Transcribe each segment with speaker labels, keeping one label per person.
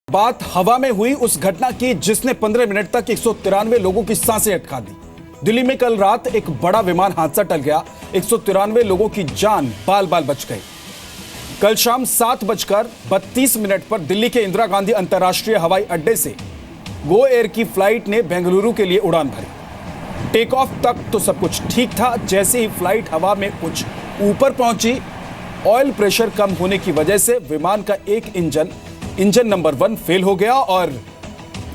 Speaker 1: बात हवा में हुई उस घटना की जिसने 15 मिनट तक 193 लोगों की सांसें अटका दी। दिल्ली में कल रात एक बड़ा विमान हादसा टल गया। 193 लोगों की जान बाल बाल बच गई। कल शाम 7:32 पर दिल्ली के इंदिरा गांधी अंतर्राष्ट्रीय हवाई अड्डे से गो एयर की फ्लाइट ने बेंगलुरु के लिए उड़ान भरी। टेक ऑफ तक तो सब कुछ ठीक था। जैसे ही फ्लाइट हवा में कुछ ऊपर पहुंची, ऑयल प्रेशर कम होने की वजह से विमान का एक इंजन नंबर 1 फेल हो गया और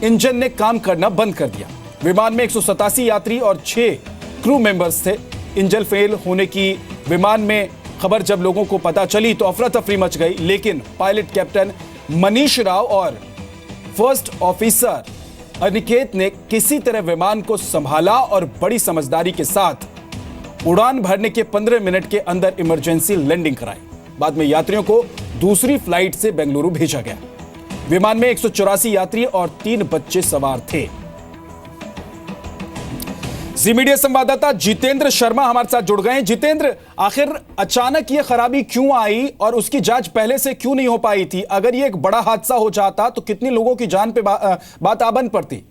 Speaker 1: इंजन ने काम करना बंद कर दिया। विमान में 187 यात्री और 6 क्रू मेंबर्स थे। इंजन फेल होने की विमान में खबर जब लोगों को पता चली तो अफरा तफरी मच गई, लेकिन पायलट कैप्टन मनीष राव और फर्स्ट ऑफिसर अनिकेत ने किसी तरह विमान को संभाला और बड़ी समझदारी के साथ उड़ान भरने के 15 मिनट के अंदर इमरजेंसी लैंडिंग कराई। बाद में यात्रियों को दूसरी फ्लाइट से बेंगलुरु भेजा गया। विमान में 184 यात्री और 3 बच्चे सवार थे। जी मीडिया संवाददाता जितेंद्र शर्मा हमारे साथ जुड़ गए हैं। जितेंद्र, आखिर अचानक ये खराबी क्यों आई और उसकी जांच पहले से क्यों नहीं हो पाई थी? अगर ये एक बड़ा हादसा हो जाता तो कितने लोगों की जान पे बात आ बन पड़ती?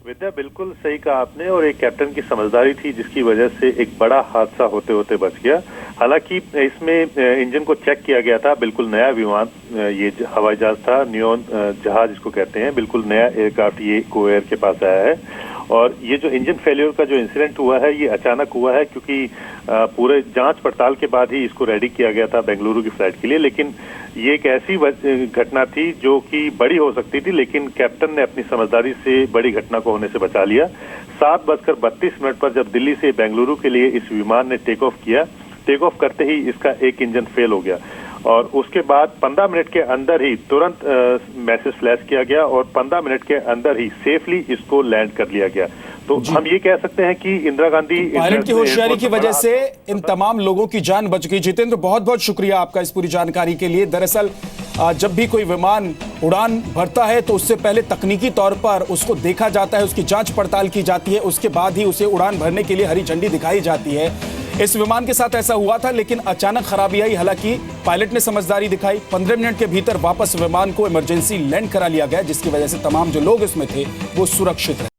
Speaker 2: विद्या, बिल्कुल सही कहा आपने, और एक कैप्टन की समझदारी थी जिसकी वजह से एक बड़ा हादसा होते होते बच गया। हालांकि इसमें इंजन को चेक किया गया था। बिल्कुल नया विमान ये हवाई जहाज था, नियोन जहाज जिसको कहते हैं। बिल्कुल नया एयरक्राफ्ट ये गो एयर के पास आया है और ये जो इंजन फेलियर का जो इंसिडेंट हुआ है ये अचानक हुआ है, क्योंकि पूरे जांच पड़ताल के बाद ही इसको रेडी किया गया था बेंगलुरु की फ्लाइट के लिए। लेकिन ये एक ऐसी घटना थी जो कि बड़ी हो सकती थी, लेकिन कैप्टन ने अपनी समझदारी से बड़ी घटना को होने से बचा लिया। 7:32 पर जब दिल्ली से बेंगलुरु के लिए इस विमान ने टेक ऑफ किया, टेक ऑफ करते ही इसका एक इंजन फेल हो गया और उसके बाद 15 मिनट के अंदर ही तुरंत मैसेज फ्लैश किया गया और 15 मिनट के अंदर ही सेफली इसको लैंड कर लिया गया। तो हम ये कह सकते हैं कि इंदिरा गांधी
Speaker 1: पायलट की होशियारी की वजह से इन तमाम लोगों की जान बच गई। जितेंद्र, बहुत बहुत शुक्रिया आपका इस पूरी जानकारी के लिए। दरअसल जब भी कोई विमान उड़ान भरता है तो उससे पहले तकनीकी तौर पर उसको देखा जाता है, उसकी जांच पड़ताल की जाती है, उसके बाद ही उसे उड़ान भरने के लिए हरी झंडी दिखाई जाती है। इस विमान के साथ ऐसा हुआ था, लेकिन अचानक खराबी आई। हालांकि पायलट ने समझदारी दिखाई। 15 मिनट के भीतर वापस विमान को इमरजेंसी लैंड करा लिया गया, जिसकी वजह से तमाम जो लोग इसमें थे वो सुरक्षित रहे।